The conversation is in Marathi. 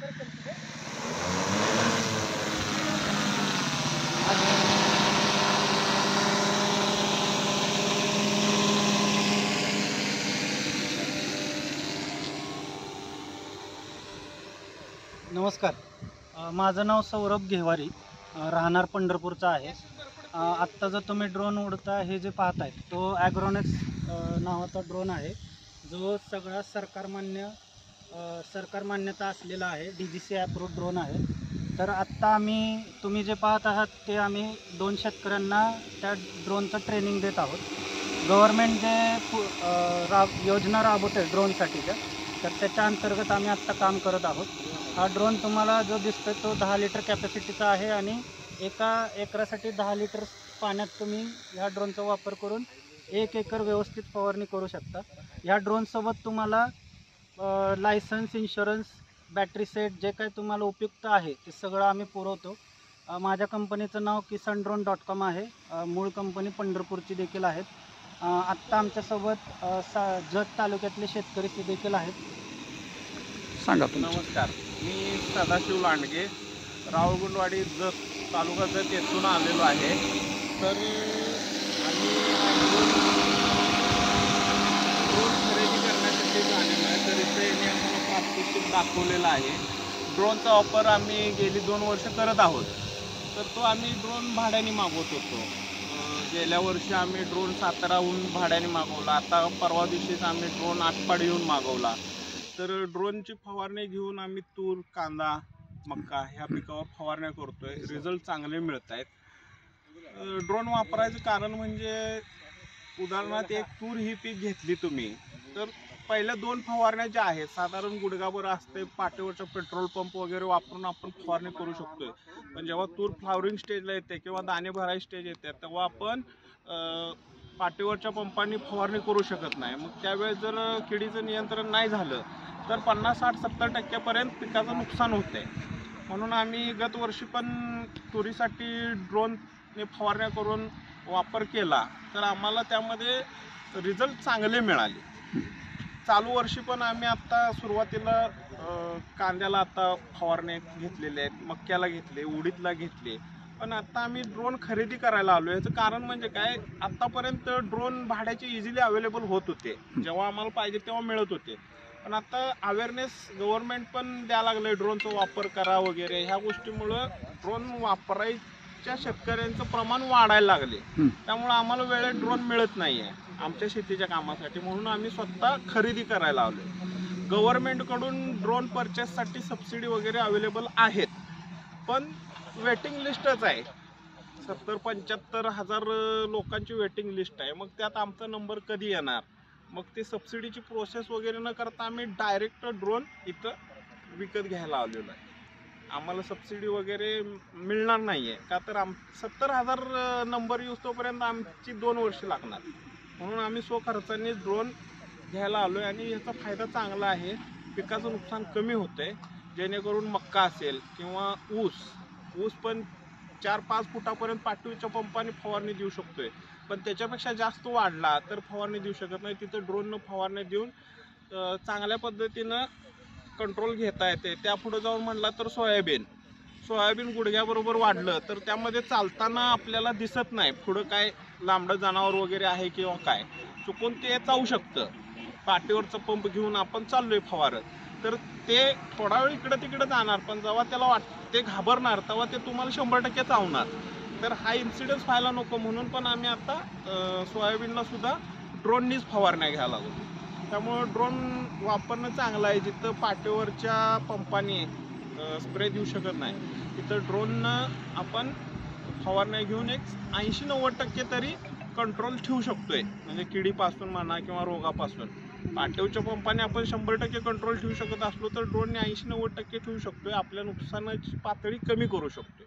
नमस्कार, माझं नाव सौरभ घेवारी, राहणार पंढरपूरचा आहे. आत्ता जो तुम्ही ड्रोन उडता हे जे पाहताय तो ॲग्रोनिक्स नावाचा ड्रोन आहे, जो सगळा सरकार मान्यता असलेला आहे. DGC अप्रूव्ड ड्रोन आहे. तर आत्ता तुम्ही जे पाहत आहात ते आम्ही 2 शेतकऱ्यांना त्या ड्रोनचं ट्रेनिंग देत आहोत. गव्हर्मेंट जे योजना राबवते ड्रोनसाठीच्या, तर त्याच्या अंतर्गत आम्ही आत्ता काम करत आहोत. हा ड्रोन तुम्हाला जो दिसतोय तो 10 लिटर कॅपॅसिटीचा आहे आणि एका एकरासाठी 10 लिटर पाण्यात तुम्ही ह्या ड्रोनचा वापर करून 1 एकर व्यवस्थित फवारणी करू शकता. ह्या ड्रोनसोबत तुम्हाला लायसन्स, इन्शुरन्स, बॅटरी सेट जे काही तुम्हाला उपयुक्त आहे ते सगळं आम्ही पुरवतो. माझ्या कंपनीचं नाव kisandrone.com आहे. मूळ कंपनी पंढरपूरची देखील आहेत. आत्ता आमच्यासोबत जत तालुक्यातले शेतकरी देखील आहेत. सांगा. नमस्कार, मी सदाशिव लांडगे, रावगुंडवाडी जत तालुका जत येथून आलेलो आहे. तर आम्ही ड्रोन खरेदी करण्यासाठी आलेलो आहे. तर इथे आम्हाला प्रात्यक्षिक दाखवलेलं आहे. ड्रोनचा वापर आम्ही गेली 2 वर्ष करत आहोत. तर तो आम्ही ड्रोन भाड्याने मागवत होतो. गेल्या वर्षी आम्ही ड्रोन साताराहून भाड्याने मागवला. आता परवा दिवशीच आम्ही ड्रोन आटपाडी येऊन मागवला. तर ड्रोनची फवारणी घेऊन आम्ही तूर, कांदा, मक्का ह्या पिकावर फवारण्या करतोय. रिझल्ट चांगले मिळत आहेत. ड्रोन वापरायचं कारण म्हणजे उदाहरणार्थ एक तूर ही पीक घेतली तुम्ही, तर पहिल्या 2 फवारण्या ज्या आहेत साधारण गुडघाभर असते, पाठीवरचा पेट्रोल पंप वगैरे वापरून आपण फवारणी करू शकतोय. पण जेव्हा तूर फ्लावरिंग स्टेजला येते किंवा दाणे भराई स्टेज येते तेव्हा आपण पाठीवरच्या पंपाने फवारणी करू शकत नाही. मग त्यावेळेस जर किडीचं नियंत्रण नाही झालं तर 50, 60, 70% पिकाचं नुकसान होते. म्हणून आम्ही गत वर्षी पण तुरीसाठी ड्रोनने फवारण्या करून वापर केला, तर आम्हाला त्यामध्ये रिझल्ट चांगले मिळाले. चालू वर्षी पण आम्ही आत्ता सुरुवातीला कांद्याला आता फवारणे घेतलेले आहेत, मक्याला घेतले, उडीदला घेतले. पण आता आम्ही ड्रोन खरेदी करायला आलो. याचं कारण म्हणजे काय, आत्तापर्यंत ड्रोन भाड्याचे इझिली अवेलेबल होत होते. जेव्हा आम्हाला पाहिजे तेव्हा मिळत होते. पण आता अवेअरनेस गव्हर्नमेंट पण द्यायला लागले, ड्रोनचा वापर करा वगैरे. ह्या गोष्टीमुळं ड्रोन वापरायच्या शेतकऱ्यांचं प्रमाण वाढायला लागले. त्यामुळं आम्हाला वेळेत ड्रोन मिळत नाही आहे आमच्या शेतीच्या कामासाठी. म्हणून आम्ही स्वतः खरेदी करायला आलो. गव्हर्नमेंटकडून ड्रोन परचेससाठी सबसिडी वगैरे अवेलेबल आहेत, पण वेटिंग लिस्टच आहे. 70-75 हजार लोकांची वेटिंग लिस्ट आहे. मग त्यात आमचा नंबर कधी येणार? मग ते सबसिडीची प्रोसेस वगैरे न करता आम्ही डायरेक्ट ड्रोन इथं विकत घ्यायला आलेलो आहे. आम्हाला सबसिडी वगैरे मिळणार नाही आहे का, तर 70,000 नंबर येऊस तोपर्यंत आमची 2 वर्ष लागणार. म्हणून आम्ही स्वखर्चाने ड्रोन घ्यायला आलो आहे. आणि याचा फायदा चांगला आहे. पिकाचं नुकसान कमी होतं आहे. जेणेकरून मक्का असेल किंवा ऊस पण 4-5 फुटापर्यंत पाठीवरच्या पंपाने फवारणी देऊ शकतोय. पण त्याच्यापेक्षा जास्त वाढला तर फवारणी देऊ शकत नाही. तिथं ड्रोननं फवारणी देऊन चांगल्या पद्धतीनं कंट्रोल घेता येते. त्यापुढे जाऊन म्हणला तर सोयाबीन गुडघ्याबरोबर वाढलं तर त्यामध्ये चालताना आपल्याला दिसत नाही पुढं काय लांबडं जनावर वगैरे आहे किंवा काय, चुकून ते चावू शकतं. पाठीवरचा पंप घेऊन आपण चाललोय फवारत, तर ते थोडा वेळ इकडं तिकडं जाणार, पण जेव्हा त्याला ते घाबरणार तेव्हा ते तुम्हाला 100% चावणार. तर हा इन्सिडेन्स व्हायला नको म्हणून पण आम्ही आता सोयाबीनला सुद्धा ड्रोननीच फवारण्या घ्यायला लागलो. त्यामुळं ड्रोन वापरणं चांगलं आहे. जिथं पाठीवरच्या पंपाने स्प्रे देऊ शकत नाही तिथं ड्रोननं आपण फवारण्या घेऊन एक 80-90% तरी कंट्रोल ठेवू शकतोय. म्हणजे किडीपासून म्हणा किंवा रोगापासून. पाठीवरच्या पंपाने आपण 100% कंट्रोल ठेवू शकत असलो तर ड्रोनने 80-90% ठेवू शकतोय. आपल्या नुकसानाची पातळी कमी करू शकतोय.